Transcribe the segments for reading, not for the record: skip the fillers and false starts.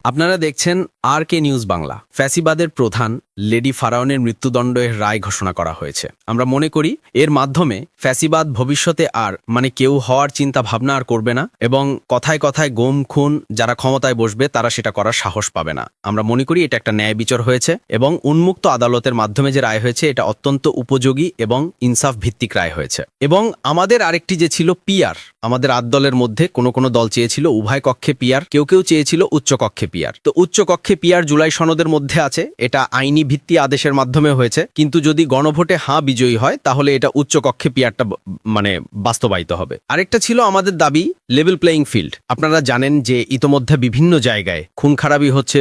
আপনারা দেখছেন RK news Bangla. ফ্যাসিবাদের প্রধান লেডি ফারাওনের মৃত্যুদণ্ডের রায় ঘোষণা করা হয়েছে। আমরা মনে করি এর মাধ্যমে ফ্যাসিবাদ ভবিষ্যতে আর কেউ হওয়ার চিন্তা ভাবনা আর করবে না, এবং কথায় কথায় গুম খুন যারা ক্ষমতায় বসবে তারা সেটা করার সাহস পাবে না। আমরা মনে করি এটা একটা ন্যায় বিচার হয়েছে এবং উন্মুক্ত আদালতের মাধ্যমে যে রায় হয়েছে এটা অত্যন্ত উপযোগী এবং ইনসাফ ভিত্তিক রায় হয়েছে। এবং আমাদের আরেকটি যে ছিল পিআর, আমাদের ৮ দলের মধ্যে কোনো দল চেয়েছিল উভয় কক্ষে পিআর, কেউ চেয়েছিল উচ্চ কক্ষে পিআর। তো উচ্চ কক্ষে পিআর জুলাই সনদের মধ্যে আছে, এটা আইনি ভিত্তি আদেশের মাধ্যমে হয়েছে, কিন্তু যদি গণভোটে হাঁ বিজয়ী হয় তাহলে এটা উচ্চ কক্ষে পিআরটা বাস্তবায়িত হবে। আরেকটা ছিল আমাদের দাবি লেভেল প্লেয়িং ফিল্ড। আপনারা জানেন যে ইতোমধ্যে বিভিন্ন জায়গায় খুন খারাপি হচ্ছে।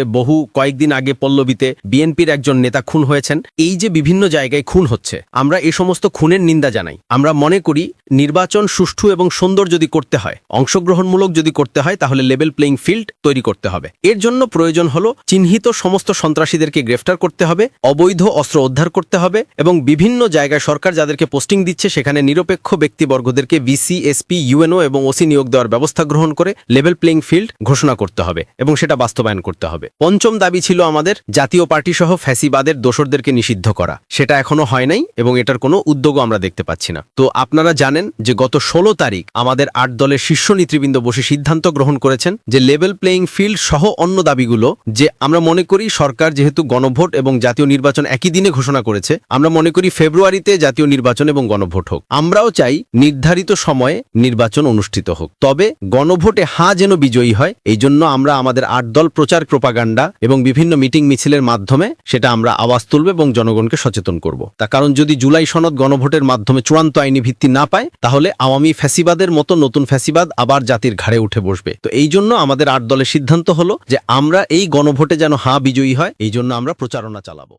কয়েকদিন আগে পল্লবীতে বিএনপির একজন নেতা খুন হয়েছেন। এই যে বিভিন্ন জায়গায় খুন হচ্ছে, আমরা এই সমস্ত খুনের নিন্দা জানাই। আমরা মনে করি নির্বাচন সুষ্ঠু এবং সুন্দর যদি করতে হয়, অংশগ্রহণমূলক যদি করতে হয়, তাহলে লেভেল প্লেয়িং ফিল্ড তৈরি করতে হবে। এর জন্য প্রয়োজন হলো চিহ্নিত সমস্ত সন্ত্রাসীদেরকে গ্রেফতার করতে হবে, অবৈধ অস্ত্র উদ্ধার করতে হবে, এবং বিভিন্ন জায়গায় সরকার যাদেরকে পোস্টিং দিচ্ছে সেখানে নিরপেক্ষ ব্যক্তিবর্গদেরকে ভিসি, এসপি, ইউএনও এবং ওসি নিয়োগ দেওয়ার ব্যবস্থা গ্রহণ করে লেভেল প্লেয়িং ফিল্ড ঘোষণা করতে হবে এবং সেটা বাস্তবায়ন করতে হবে। পঞ্চম দাবি ছিল আমাদের জাতীয় পার্টি সহ ফ্যাসিবাদের দোসরদেরকে নিষিদ্ধ করা। সেটা এখনো হয় নাই এবং এটার কোনো উদ্যোগও আমরা দেখতে পাচ্ছি না। তো আপনারা জানেন যে গত 16 তারিখ আমাদের ৮ দলের শীর্ষ নেতৃবৃন্দ বসে সিদ্ধান্ত গ্রহণ করেছেন যে লেভেল প্লেয়িং ফিল্ড সহ অন্য দাবিগুলো, যে আমরা মনে করি সরকার যেহেতু গণভোট এবং জাতীয় নির্বাচন একই দিনে ঘোষণা করেছে, আমরা মনে করি ফেব্রুয়ারিতে জাতীয় নির্বাচন এবং গণভোট হোক। আমরাও চাই নির্ধারিত সময়ে নির্বাচন অনুষ্ঠিত হোক, তবে গণভোটে হাঁ যেন বিজয়ী হয়। এই জন্য আমরা আমাদের ৮ দল প্রচার প্রোপাগান্ডা এবং বিভিন্ন মিটিং মিছিলের মাধ্যমে সেটা আমরা আওয়াজ তুলব এবং জনগণকে সচেতন করব। তার কারণ যদি জুলাই সনদ গণভোটের মাধ্যমে চূড়ান্ত আইনি ভিত্তি না পায়, তাহলে আওয়ামী ফ্যাসিবাদের মতো নতুন ফ্যাসিবাদ আবার জাতির ঘাড়ে উঠে বসবে। তো এই জন্য আমাদের ৮ দলের সিদ্ধান্ত হলো যে আমরা এই গণভোটে যেন হাঁ বিজয়ী হয়, এই জন্য আমরা প্রচারণা চালাবো।